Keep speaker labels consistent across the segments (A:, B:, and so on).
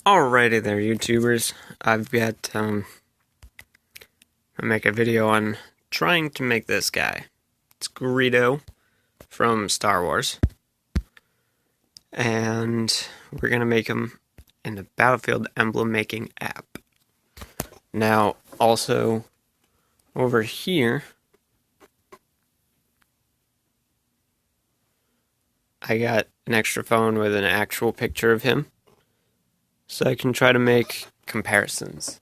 A: Alrighty there, YouTubers. I've got, I make a video on trying to make this guy. It's Greedo from Star Wars. And we're gonna make him in the Battlefield emblem making app. Now, also, over here, I got an extra phone with an actual picture of him, so I can try to make comparisons.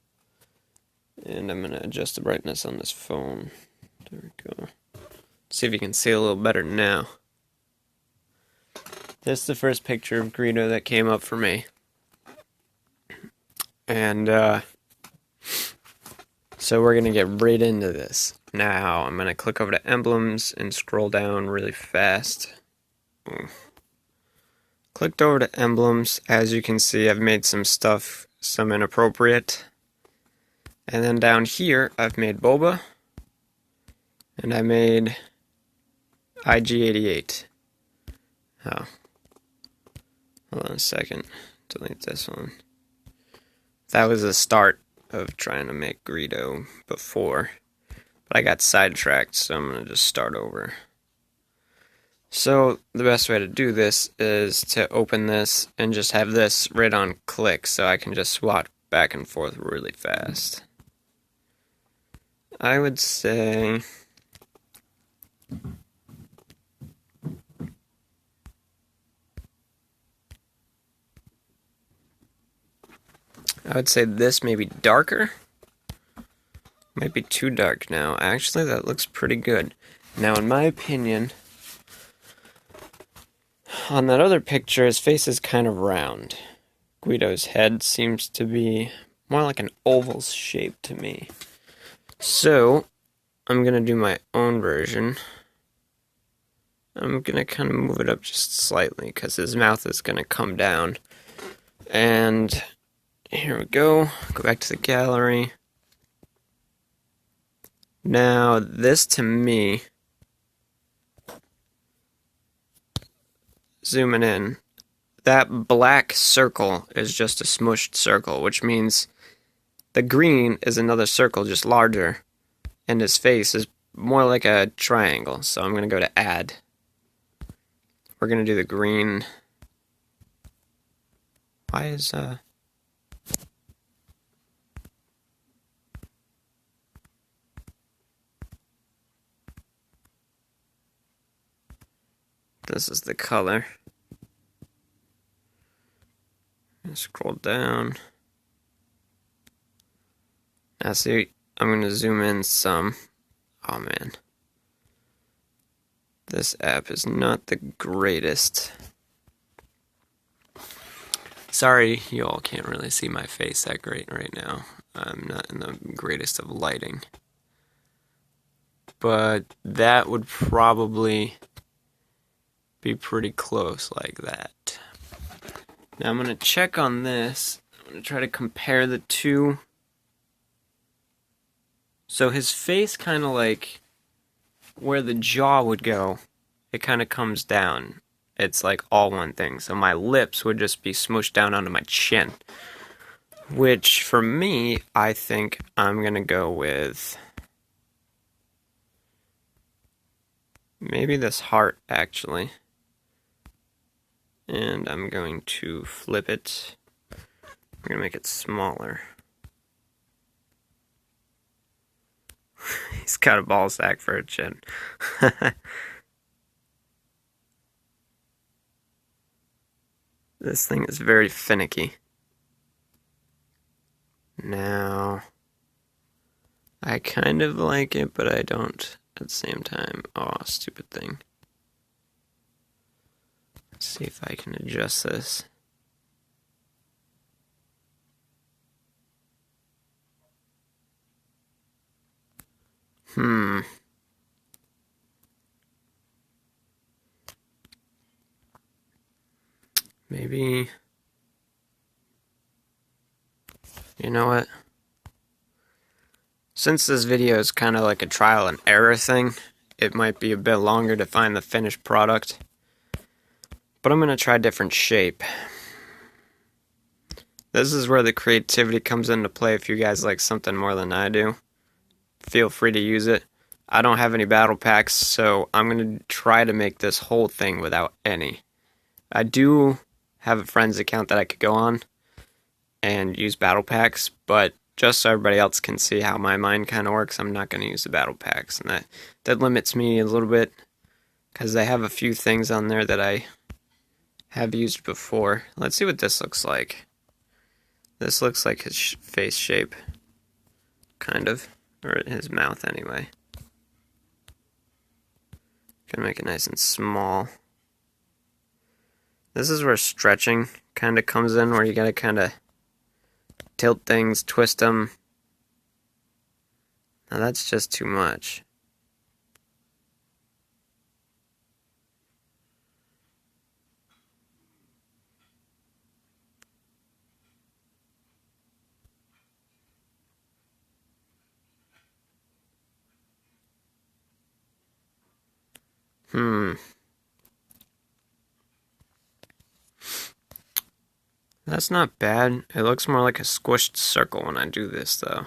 A: And I'm gonna adjust the brightness on this phone. There we go. See if you can see a little better now. This is the first picture of Greedo that came up for me. And, so we're gonna get right into this. Now, I'm gonna click over to Emblems and scroll down really fast. Clicked over to Emblems. As you can see, I've made some stuff, some inappropriate. And then down here, I've made Boba. And I made IG-88. Oh. Hold on a second. Delete this one. That was the start of trying to make Greedo before. But I got sidetracked, so I'm going to just start over. So, the best way to do this is to open this and just have this right on click so I can just swap back and forth really fast. I would say... this may be darker. Might be too dark now. Actually, that looks pretty good. Now, in my opinion, on that other picture, his face is kind of round. Guido's head seems to be more like an oval shape to me. So, I'm going to do my own version. I'm going to kind of move it up just slightly because his mouth is going to come down. And here we go. Go back to the gallery. Now, this to me, zooming in, that black circle is just a smushed circle, which means the green is another circle, just larger, and his face is more like a triangle. So I'm going to go to Add. We're going to do the green. Why is, this is the color. Scroll down. Now see, I'm going to zoom in some. Oh man. This app is not the greatest. Sorry, you all can't really see my face that great right now. I'm not in the greatest of lighting. But that would probably be pretty close like that. Now I'm going to check on this. I'm going to try to compare the two. So his face kind of like where the jaw would go, it kind of comes down. It's like all one thing. So my lips would just be smooshed down onto my chin. Which for me, I think I'm going to go with maybe this heart actually. And I'm going to flip it. I'm going to make it smaller. He's got a ball sack for a chin. This thing is very finicky. Now, I kind of like it, but I don't at the same time. Oh, stupid thing. Let's see if I can adjust this. Maybe, you know what? Since this video is kind of like a trial and error thing, it might be a bit longer to find the finished product. But I'm going to try a different shape. This is where the creativity comes into play. If you guys like something more than I do, feel free to use it. I don't have any battle packs, so I'm going to try to make this whole thing without any. I do have a friend's account that I could go on and use battle packs, but just so everybody else can see how my mind kind of works, I'm not going to use the battle packs, and that limits me a little bit, because I have a few things on there that I have used before. Let's see what this looks like. This looks like his face shape, kind of, or his mouth anyway. Gonna make it nice and small. This is where stretching kind of comes in, where you gotta kind of tilt things, twist them. Now that's just too much. That's not bad. It looks more like a squished circle when I do this, though.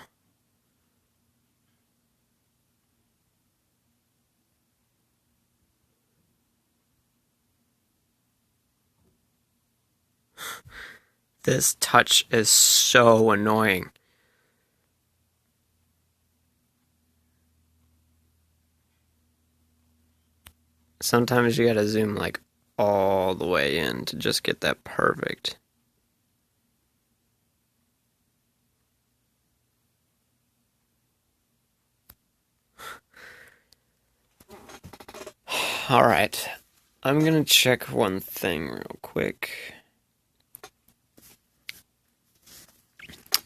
A: This touch is so annoying. Sometimes you gotta zoom like all the way in to just get that perfect. Alright, I'm gonna check one thing real quick.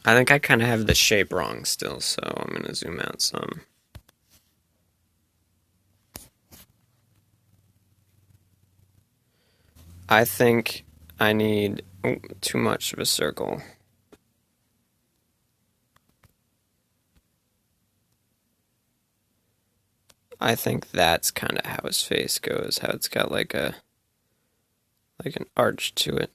A: I think I kind of have the shape wrong still, so I'm gonna zoom out some. I think I need too much of a circle. I think that's kind of how his face goes, how it's got like an arch to it.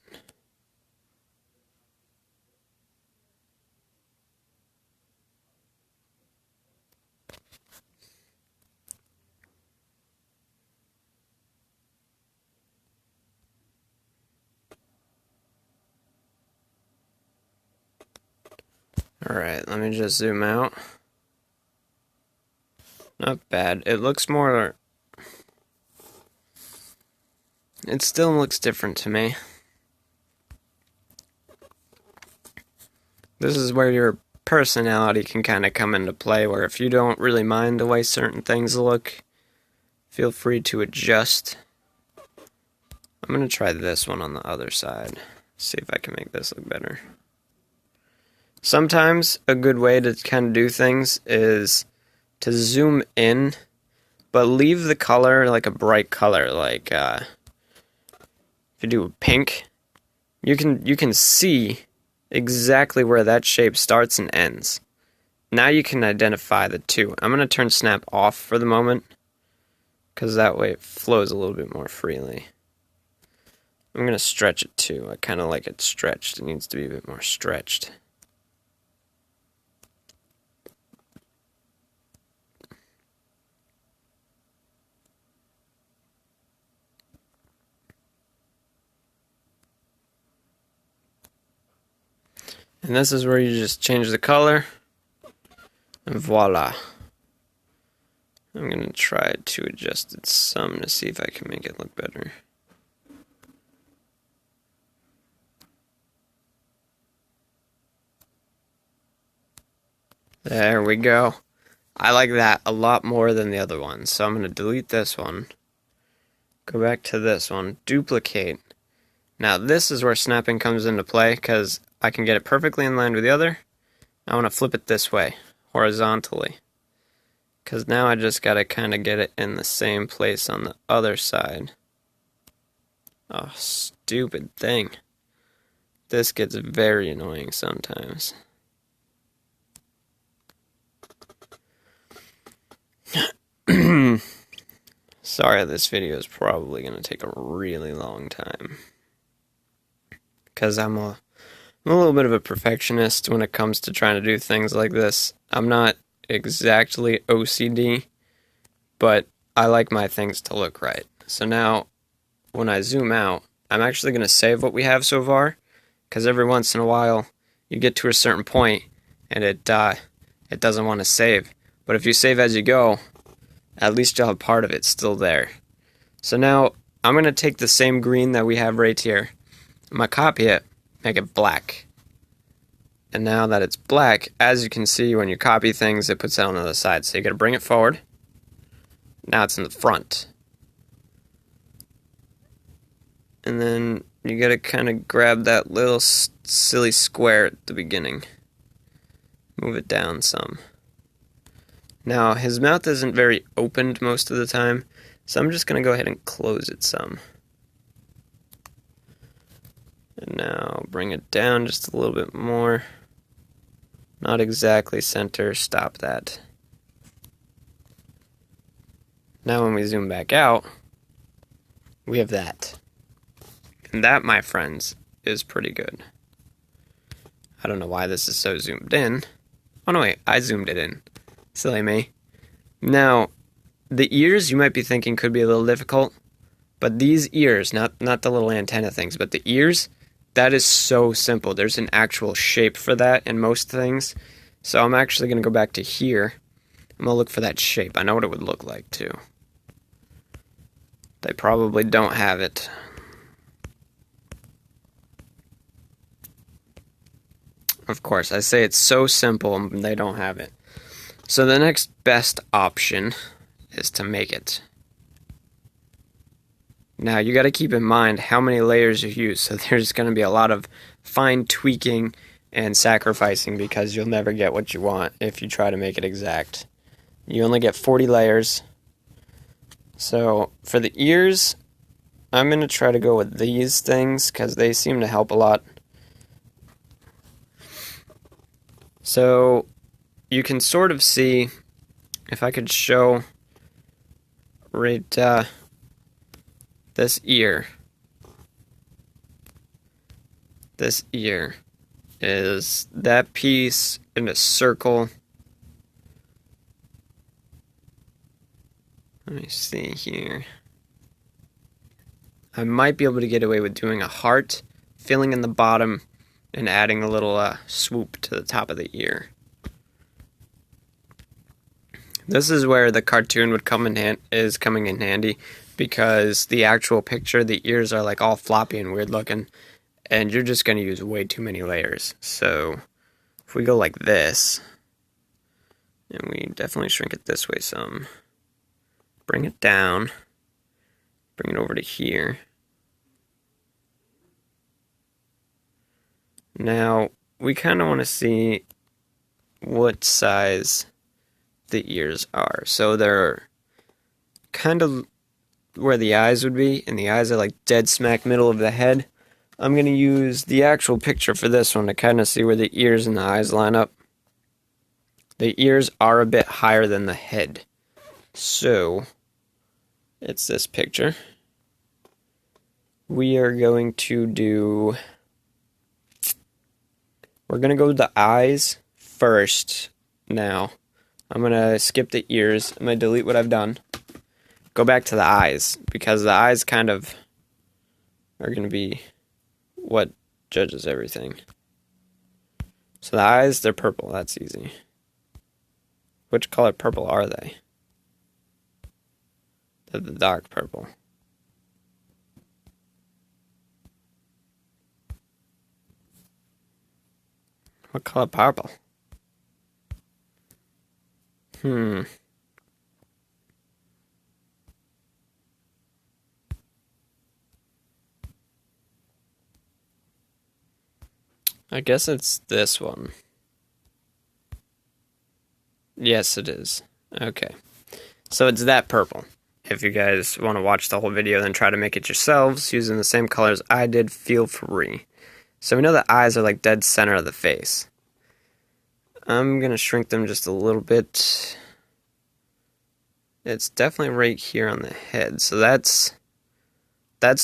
A: Alright, let me just zoom out. Not bad. It looks more... It still looks different to me. This is where your personality can kind of come into play, where if you don't really mind the way certain things look, feel free to adjust. I'm going to try this one on the other side. See if I can make this look better. Sometimes a good way to kind of do things is to zoom in, but leave the color like a bright color. Like if you do pink, you can see exactly where that shape starts and ends. Now you can identify the two. I'm going to turn snap off for the moment, because that way it flows a little bit more freely. I'm going to stretch it too. I kind of like it stretched. It needs to be a bit more stretched. And this is where you just change the color. And voila. I'm going to try to adjust it some to see if I can make it look better. There we go. I like that a lot more than the other one. So I'm going to delete this one. Go back to this one. Duplicate. Now this is where snapping comes into play, because I can get it perfectly in line with the other. I want to flip it this way, horizontally. Because now I just got to kind of get it in the same place on the other side. Oh, stupid thing. This gets very annoying sometimes. Sorry, this video is probably going to take a really long time, because I'm I'm a little bit of a perfectionist when it comes to trying to do things like this. I'm not exactly OCD, but I like my things to look right. So now, when I zoom out, I'm actually going to save what we have so far, because every once in a while, you get to a certain point, and it doesn't want to save. But if you save as you go, at least you'll have part of it still there. So now, I'm going to take the same green that we have right here. I'm going to copy it, make it black. And now that it's black, as you can see, when you copy things, it puts it on the other side. So you got to bring it forward. Now it's in the front. And then you got to kind of grab that little silly square at the beginning. Move it down some. Now, his mouth isn't very opened most of the time, so I'm just going to go ahead and close it some. And now bring it down just a little bit more. Not exactly center, stop that. Now when we zoom back out, we have that. And that, my friends, is pretty good. I don't know why this is so zoomed in. Oh no, wait, I zoomed it in. Silly me. Now, the ears you might be thinking could be a little difficult, but these ears, not the little antenna things, but the ears, that is so simple. There's an actual shape for that in most things. So I'm actually going to go back to here. I'm going to look for that shape. I know what it would look like too. They probably don't have it. Of course, I say it's so simple and they don't have it. So the next best option is to make it. Now you got to keep in mind how many layers you use. So there's going to be a lot of fine tweaking and sacrificing because you'll never get what you want if you try to make it exact. You only get 40 layers. So for the ears, I'm going to try to go with these things because they seem to help a lot. So you can sort of see, if I could show right this ear. This ear is that piece in a circle. Let me see here. I might be able to get away with doing a heart, filling in the bottom, and adding a little swoop to the top of the ear. This is where the cartoon would come in is coming in handy, because the actual picture, the ears are like all floppy and weird looking, and you're just going to use way too many layers. So if we go like this, and we definitely shrink it this way some, bring it down, bring it over to here. Now, we kind of want to see what size the ears are. So they're kind of where the eyes would be, and the eyes are like dead smack middle of the head. I'm going to use the actual picture for this one to kind of see where the ears and the eyes line up. The ears are a bit higher than the head. So, it's this picture. We are going to do... We're going to go with the eyes first now. I'm going to skip the ears. I'm going to delete what I've done. Go back to the eyes, because the eyes kind of are going to be what judges everything. So the eyes, they're purple. That's easy. Which color purple are they? They're the dark purple. What color purple? I guess it's this one. Yes, it is. Okay. So it's that purple. If you guys want to watch the whole video, then try to make it yourselves using the same colors I did, feel free. So we know the eyes are like dead center of the face. I'm going to shrink them just a little bit. It's definitely right here on the head. So that's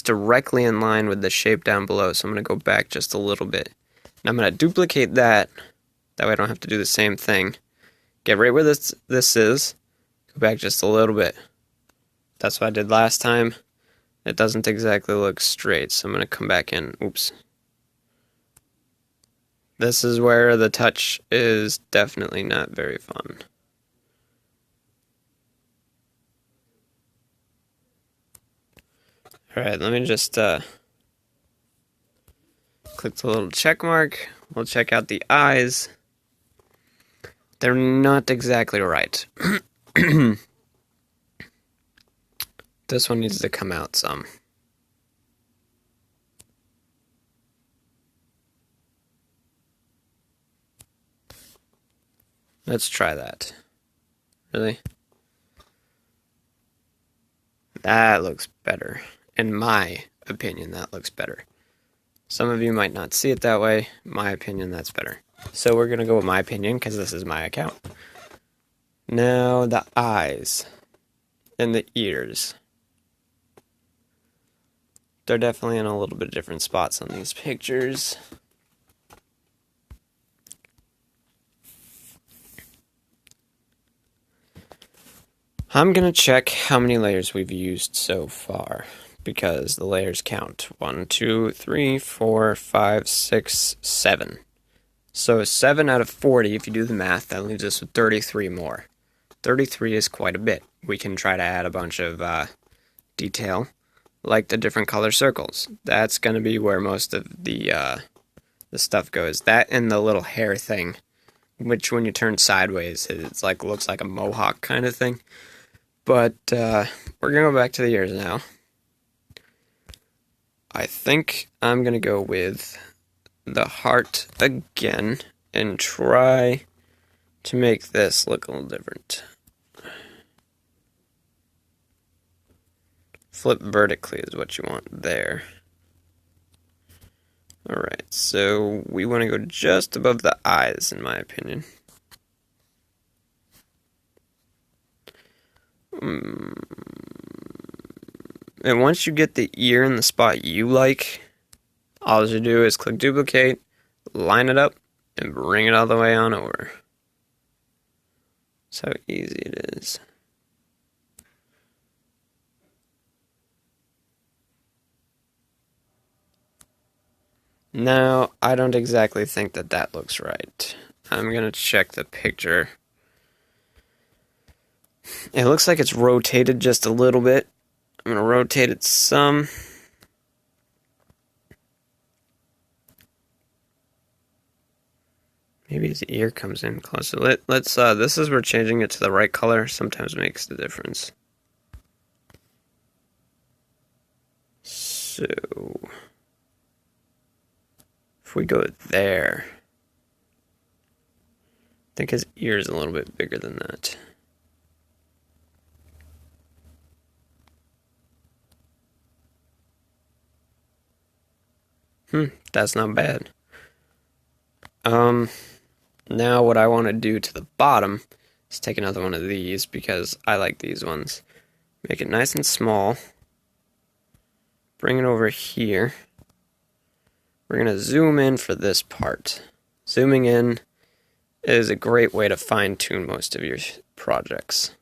A: directly in line with the shape down below. So I'm going to go back just a little bit. Now I'm going to duplicate that. That way I don't have to do the same thing. Get right where this is. Go back just a little bit. That's what I did last time. It doesn't exactly look straight, so I'm going to come back in. Oops. This is where the touch is definitely not very fun. Alright, let me just click the little check mark. We'll check out the eyes. They're not exactly right. This one needs to come out some. Let's try that. Really? That looks better. In my opinion, that looks better. Some of you might not see it that way. In my opinion, that's better. So we're going to go with my opinion because this is my account. Now the eyes and the ears. They're definitely in a little bit different spots on these pictures. I'm going to check how many layers we've used so far, because the layers count. 1, 2, 3, 4, 5, 6, 7. So 7 out of 40, if you do the math, that leaves us with 33 more. 33 is quite a bit. We can try to add a bunch of detail, like the different color circles. That's going to be where most of the stuff goes. That and the little hair thing, which when you turn sideways, it's like looks like a mohawk kind of thing. But we're going to go back to the ears now. I think I'm going to go with the heart again and try to make this look a little different. Flip vertically is what you want there. Alright, so we want to go just above the eyes, in my opinion. And once you get the ear in the spot you like, all you do is click duplicate, line it up, and bring it all the way on over. That's how easy it is. Now, I don't exactly think that that looks right. I'm going to check the picture. It looks like it's rotated just a little bit. I'm going to rotate it some. Maybe his ear comes in closer. Let's this is where changing it to the right color sometimes makes the difference. So if we go there, I think his ear is a little bit bigger than that. That's not bad. Now what I want to do to the bottom is take another one of these because I like these ones. Make it nice and small. Bring it over here. We're going to zoom in for this part. Zooming in is a great way to fine-tune most of your projects.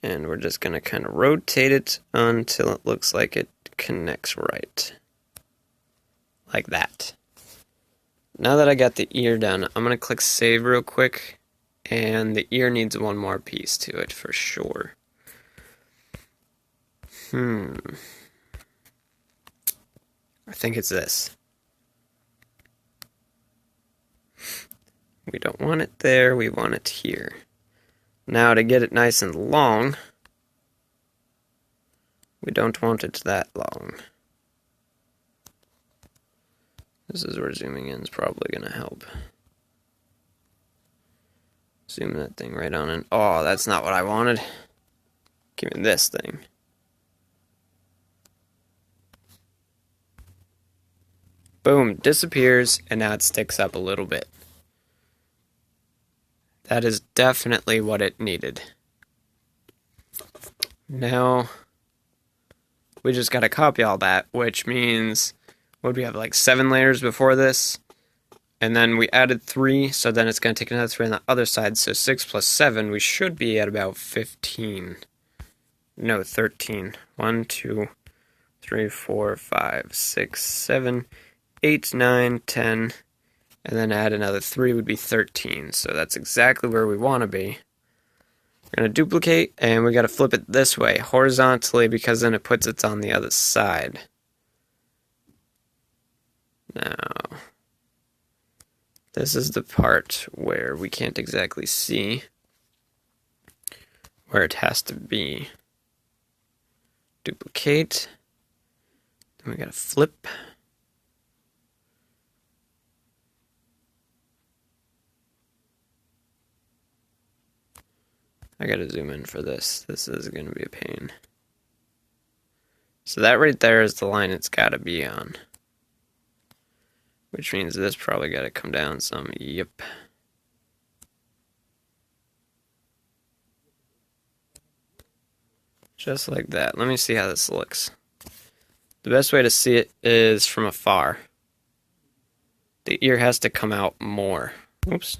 A: And we're just going to kind of rotate it until it looks like it connects right. Like that. Now that I got the ear done, I'm going to click save real quick. And the ear needs one more piece to it for sure. I think it's this. We don't want it there, we want it here. Now to get it nice and long, we don't want it that long. This is where zooming in is probably going to help. Zoom that thing right on in. Oh, that's not what I wanted. Give me this thing. Boom, disappears, and now it sticks up a little bit. That is definitely what it needed. Now, we just gotta copy all that, which means what do we have, like 7 layers before this? And then we added 3, so then it's going to take another 3 on the other side. So 6 plus 7, we should be at about 15. No, 13. 1, 2, 3, 4, 5, 6, 7, 8, 9, 10. And then add another 3 would be 13. So that's exactly where we want to be. We're going to duplicate, and we got to flip it this way, horizontally, because then it puts it on the other side. Now, this is the part where we can't exactly see where it has to be. Duplicate. Then we gotta flip. I gotta zoom in for this. This is gonna be a pain. So that right there is the line it's gotta be on. Which means this probably gotta come down some. Yep. Just like that. Let me see how this looks. The best way to see it is from afar. The ear has to come out more. Oops.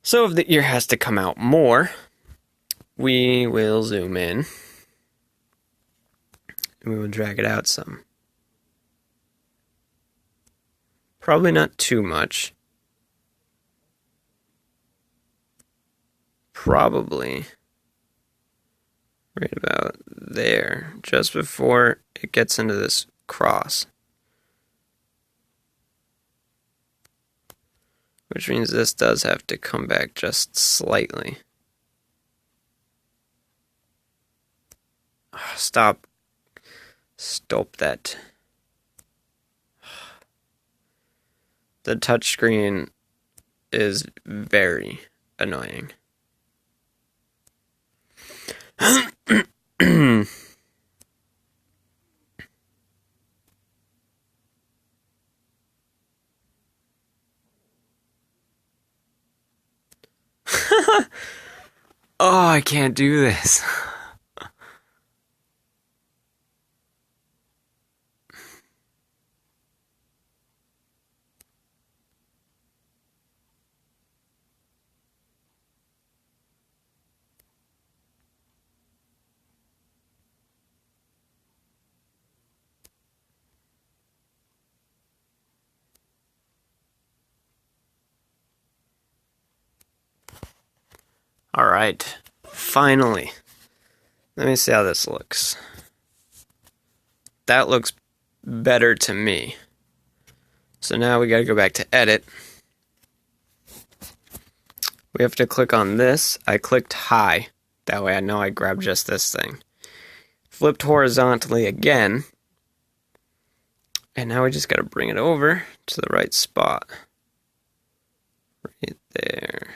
A: So if the ear has to come out more, we will zoom in. And we will drag it out some. Probably not too much. Probably right about there, just before it gets into this cross. Which means this does have to come back just slightly. Stop that. The touchscreen is very annoying. Oh, I can't do this. All right, finally. Let me see how this looks. That looks better to me. So now we gotta go back to edit. We have to click on this. I clicked high. That way I know I grabbed just this thing. Flipped horizontally again. And now we just gotta bring it over to the right spot. Right there.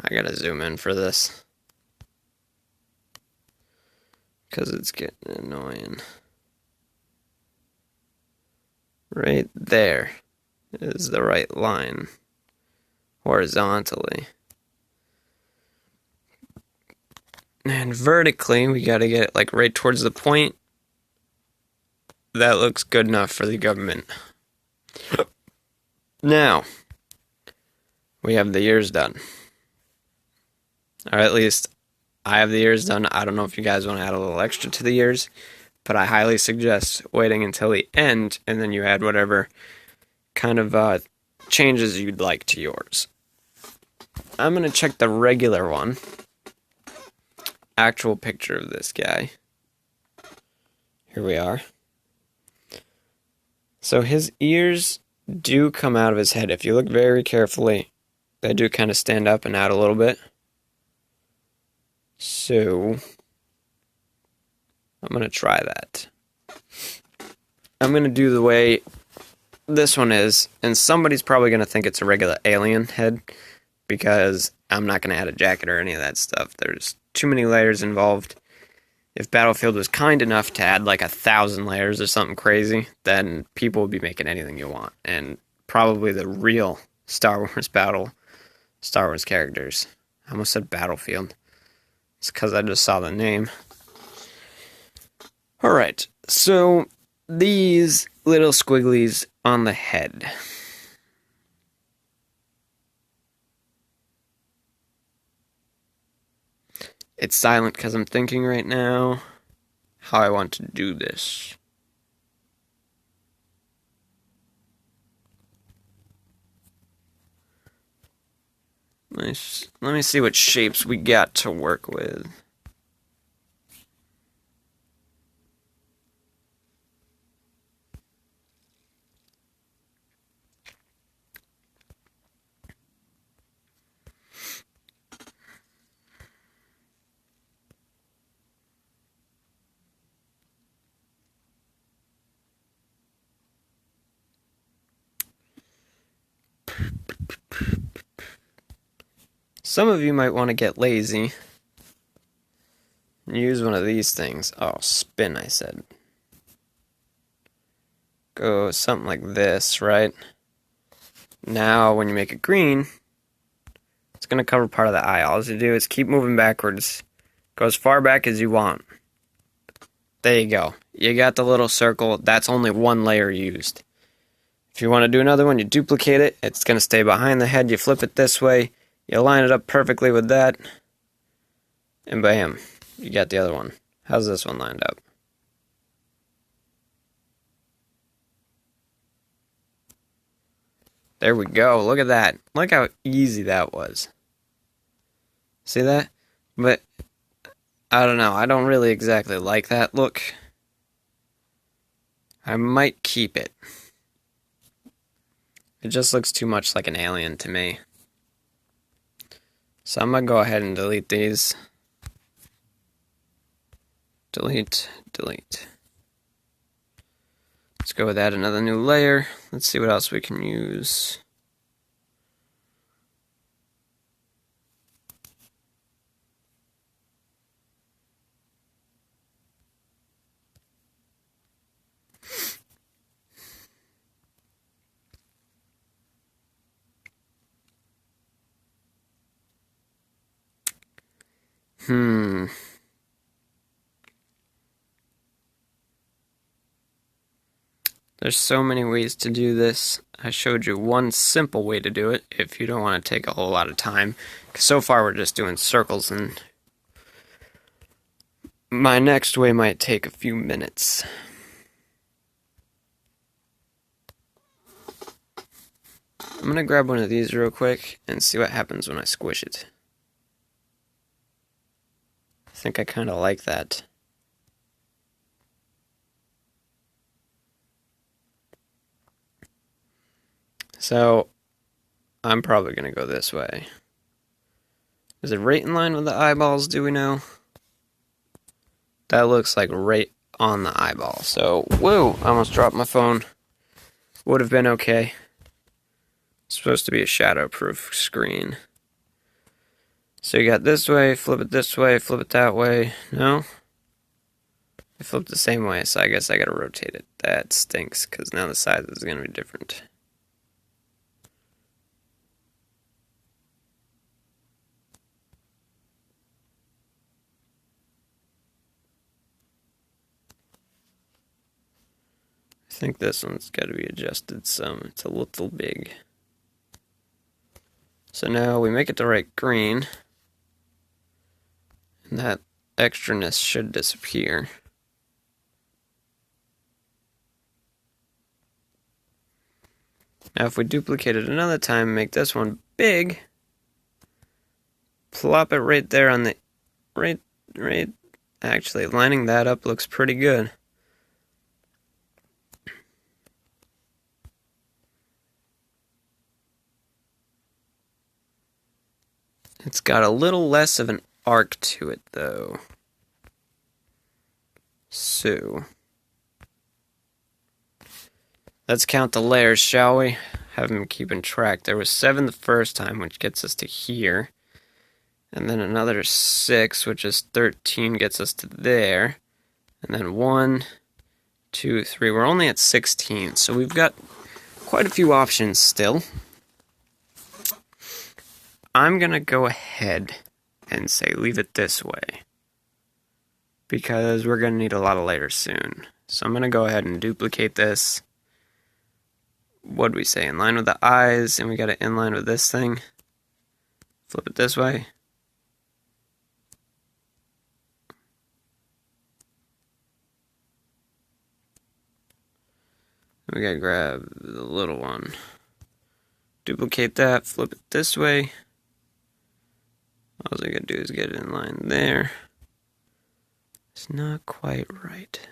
A: I gotta zoom in for this. Because it's getting annoying. Right there is the right line. Horizontally. And vertically, we gotta get it like right towards the point. That looks good enough for the government. Now, we have the ears done. Or at least, I have the ears done. I don't know if you guys want to add a little extra to the ears, but I highly suggest waiting until the end, and then you add whatever kind of changes you'd like to yours. I'm going to check the regular one. Actual picture of this guy. Here we are. So his ears do come out of his head. If you look very carefully, they do kind of stand up and out a little bit. So, I'm going to try that. I'm going to do the way this one is, and somebody's probably going to think it's a regular alien head, because I'm not going to add a jacket or any of that stuff. There's too many layers involved. If Battlefield was kind enough to add like 1,000 layers or something crazy, then people would be making anything you want, and probably the real Star Wars Battle, Star Wars characters. I almost said Battlefield. It's because I just saw the name. Alright, so these little squigglies on the head. It's silent because I'm thinking right now how I want to do this. Let me see what shapes we got to work with. Some of you might want to get lazy and use one of these things. Oh, spin, I said. Go something like this, right? Now, when you make it green, it's going to cover part of the eye. All you do is keep moving backwards. Go as far back as you want. There you go. You got the little circle. That's only one layer used. If you want to do another one, you duplicate it. It's going to stay behind the head. You flip it this way. You line it up perfectly with that. And bam. You got the other one. How's this one lined up? There we go. Look at that. Look how easy that was. See that? But I don't know. I don't really exactly like that look. I might keep it. It just looks too much like an alien to me. So I'm going to go ahead and delete these. Delete, delete. Let's go with add another new layer. Let's see what else we can use. There's so many ways to do this. I showed you one simple way to do it if you don't want to take a whole lot of time. 'Cause so far we're just doing circles, and my next way might take a few minutes. I'm going to grab one of these real quick and see what happens when I squish it. I think I kind of like that. So, I'm probably going to go this way. Is it right in line with the eyeballs, do we know? That looks like right on the eyeball. So, whoa, I almost dropped my phone. Would have been okay. It's supposed to be a shadow-proof screen. So you got this way, flip it this way, flip it that way. No? I flipped the same way, so I guess I gotta rotate it. That stinks, because now the size is gonna be different. I think this one's gotta be adjusted some. It's a little big. So now we make it the right green. And that extraness should disappear. Now if we duplicate it another time, make this one big, plop it right there on the, right, actually lining that up looks pretty good. It's got a little less of an arc to it though. So, let's count the layers, shall we? Have them keeping track. There was 7 the first time, which gets us to here. And then another 6, which is 13, gets us to there. And then 1, 2, 3. We're only at 16, so we've got quite a few options still. I'm gonna go ahead and say leave it this way, because we're gonna need a lot of layers soon. So I'm gonna go ahead and duplicate this. What do we say? In line with the eyes, and we got it in line with this thing. Flip it this way. We gotta grab the little one. Duplicate that, flip it this way. All I gotta do is get it in line there. It's not quite right.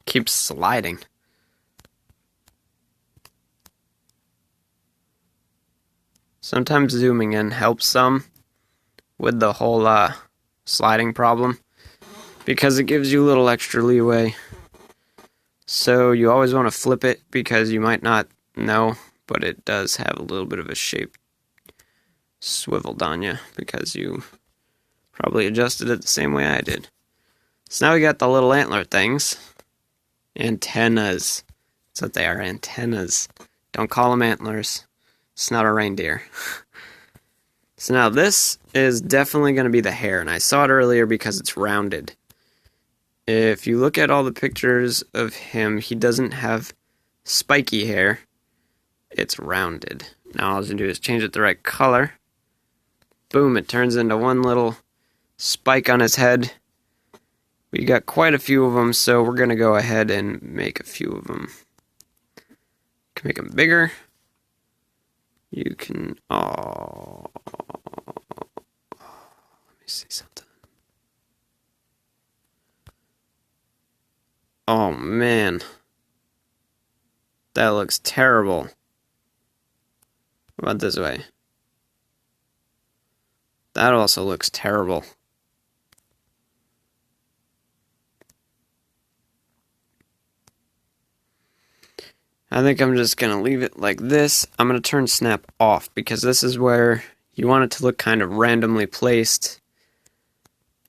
A: Keeps sliding. Sometimes zooming in helps some with the whole sliding problem, because it gives you a little extra leeway. So you always want to flip it, because you might not know, but it does have a little bit of a shape swiveled on you, because you probably adjusted it the same way I did. So now we got the little antler things. Antennas. That's what they are, antennas. Don't call them antlers. It's not a reindeer. So now this is definitely going to be the hair, and I saw it earlier because it's rounded. If you look at all the pictures of him, he doesn't have spiky hair. It's rounded. Now all I have to do is change it the right color. Boom, it turns into one little spike on his head. We got quite a few of them, so we're going to go ahead and make a few of them. Can make them bigger. You can... Oh, let me see something. Oh, man. That looks terrible. What about this way? That also looks terrible. I think I'm just going to leave it like this. I'm going to turn snap off, because this is where you want it to look kind of randomly placed.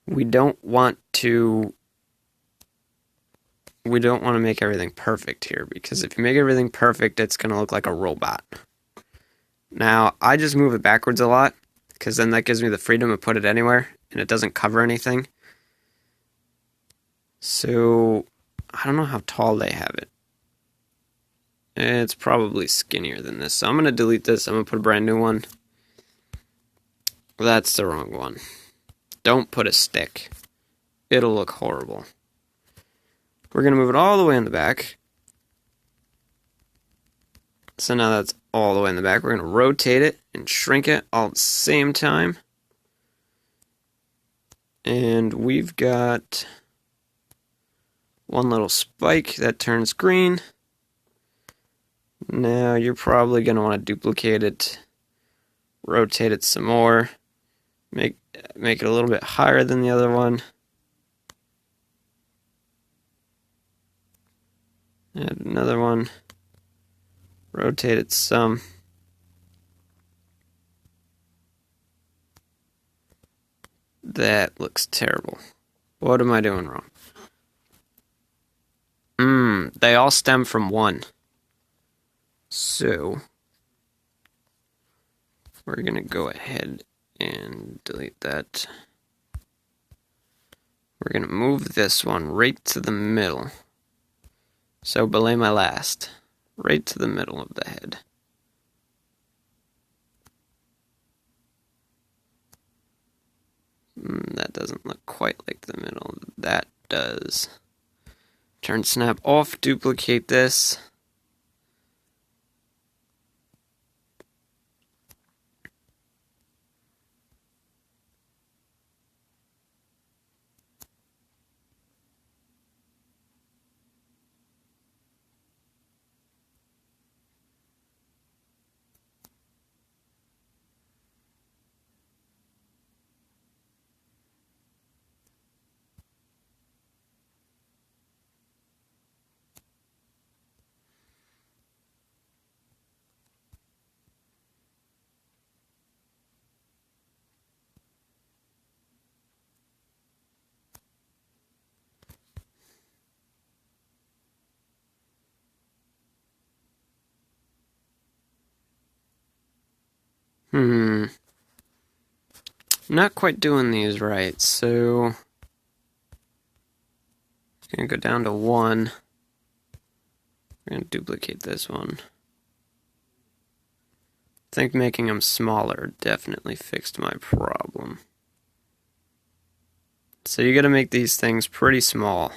A: We don't want to make everything perfect here, because if you make everything perfect, it's going to look like a robot. Now, I just move it backwards a lot, because then that gives me the freedom to put it anywhere, and it doesn't cover anything. So, I don't know how tall they have it. It's probably skinnier than this. So I'm going to delete this. I'm going to put a brand new one. That's the wrong one. Don't put a stick. It'll look horrible. We're going to move it all the way in the back. So now that's all the way in the back. We're going to rotate it and shrink it all at the same time. And we've got one little spike that turns green. Now you're probably going to want to duplicate it, rotate it some more, make it a little bit higher than the other one. Add another one, rotate it some. That looks terrible. What am I doing wrong? They all stem from one. So, we're going to go ahead and delete that. We're going to move this one right to the middle. So, belay my last. Right to the middle of the head. That doesn't look quite like the middle. That does. Turn snap off, duplicate this. I'm not quite doing these right, so I'm gonna go down to 1. We're gonna duplicate this one. I think making them smaller definitely fixed my problem. So you gotta make these things pretty small.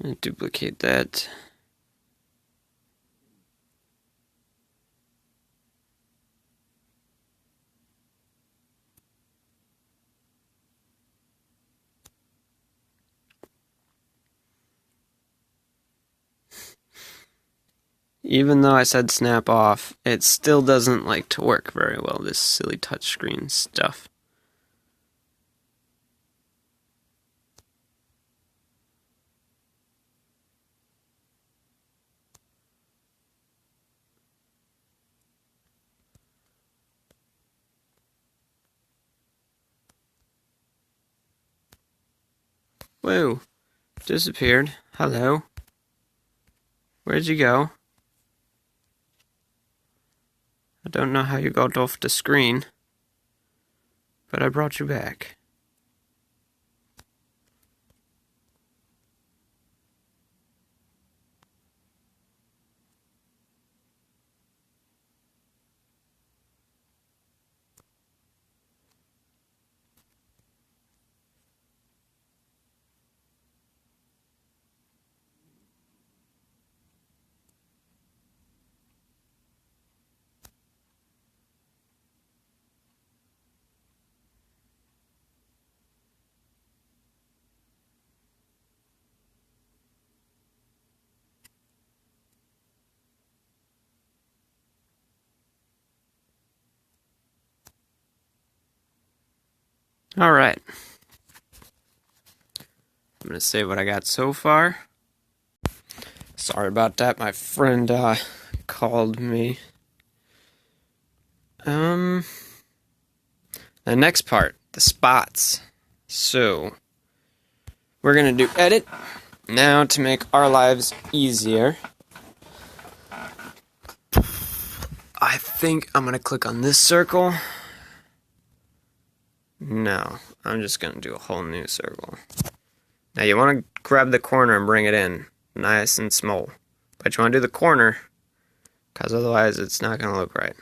A: And duplicate that. Even though I said snap off, it still doesn't like to work very well, this silly touchscreen stuff. Whoa, disappeared. Hello. Where'd you go? I don't know how you got off the screen, but I brought you back. Alright. I'm gonna save what I got so far. Sorry about that, my friend called me. The next part, the spots. So, we're gonna do edit now to make our lives easier. I think I'm gonna click on this circle. No, I'm just gonna do a whole new circle. Now you wanna grab the corner and bring it in, nice and small. But you wanna do the corner, because otherwise it's not gonna look right.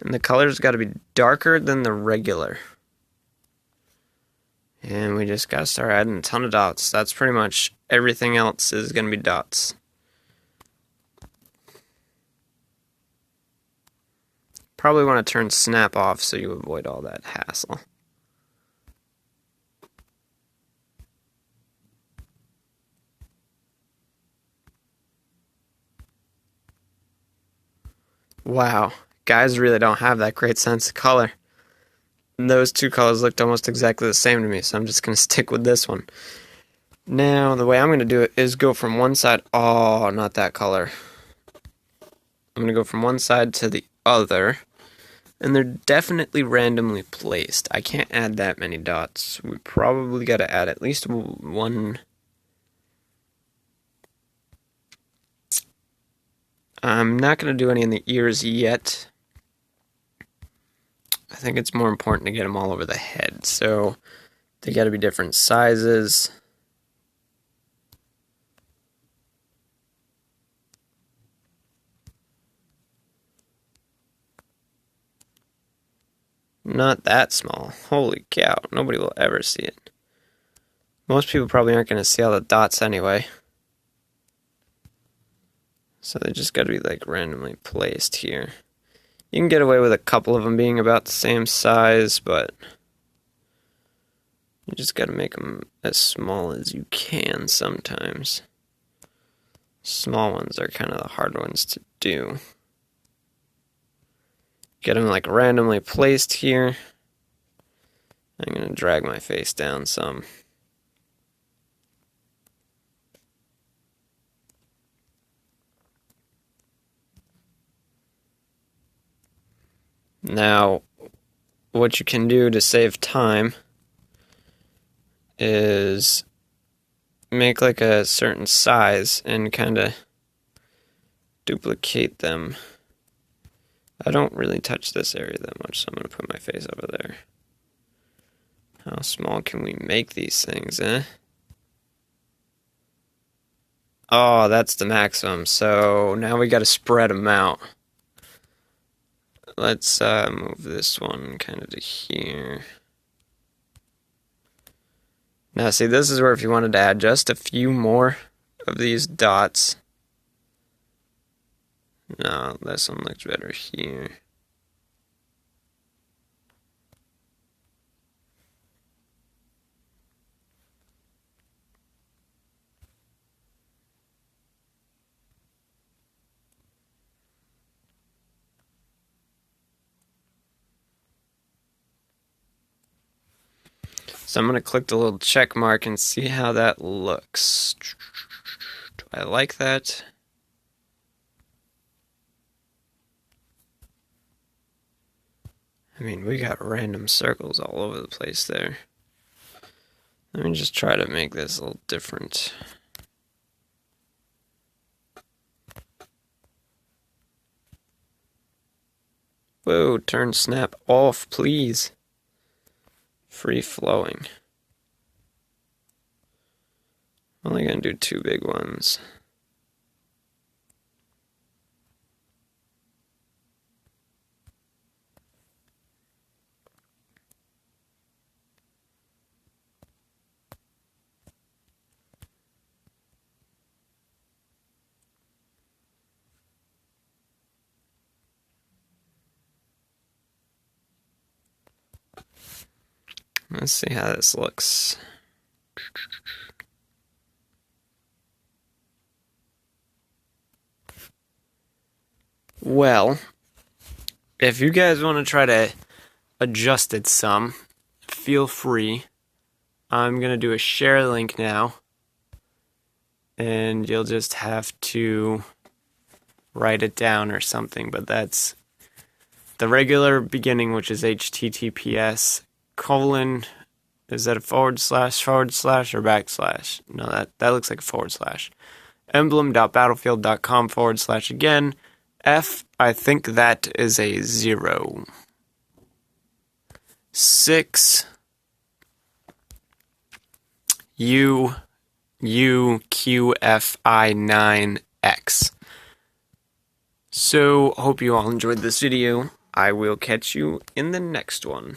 A: And the color's gotta be darker than the regular. And we just gotta start adding a ton of dots. That's pretty much everything else is gonna be dots. Probably want to turn snap off so you avoid all that hassle. Wow, guys really don't have that great sense of color. Those two colors looked almost exactly the same to me, so I'm just going to stick with this one. Now, the way I'm going to do it is go from one side. Oh, not that color. I'm going to go from one side to the other. And they're definitely randomly placed. I can't add that many dots. We probably got to add at least one. I'm not going to do any in the ears yet. I think it's more important to get them all over the head. So they got to be different sizes. Not that small. Holy cow, nobody will ever see it. Most people probably aren't going to see all the dots anyway. So they just got to be like randomly placed here. You can get away with a couple of them being about the same size, but you just got to make them as small as you can sometimes. Small ones are kind of the hard ones to do. Get them like randomly placed here. I'm going to drag my face down some. Now, what you can do to save time is make like a certain size and kind of duplicate them I don't really touch this area that much, so I'm going to put my face over there. How small can we make these things, eh? Oh, that's the maximum, so now we got to spread them out. Let's move this one kind of to here. Now, see, this is where if you wanted to add just a few more of these dots. No, this one looks better here. So I'm going to click the little check mark and see how that looks. Do I like that? I mean, we got random circles all over the place there. Let me just try to make this a little different. Whoa, turn snap off, please. Free flowing. I'm only gonna do 2 big ones. Let's see how this looks. Well, if you guys want to try to adjust it some, feel free. I'm going to do a share link now, and you'll just have to write it down or something, but that's the regular beginning, which is https:// is that a / or backslash? No, that looks like a / emblem.battlefield.com / again. F, I think that is a 0. 6 UQFI9X. So, hope you all enjoyed this video. I will catch you in the next one.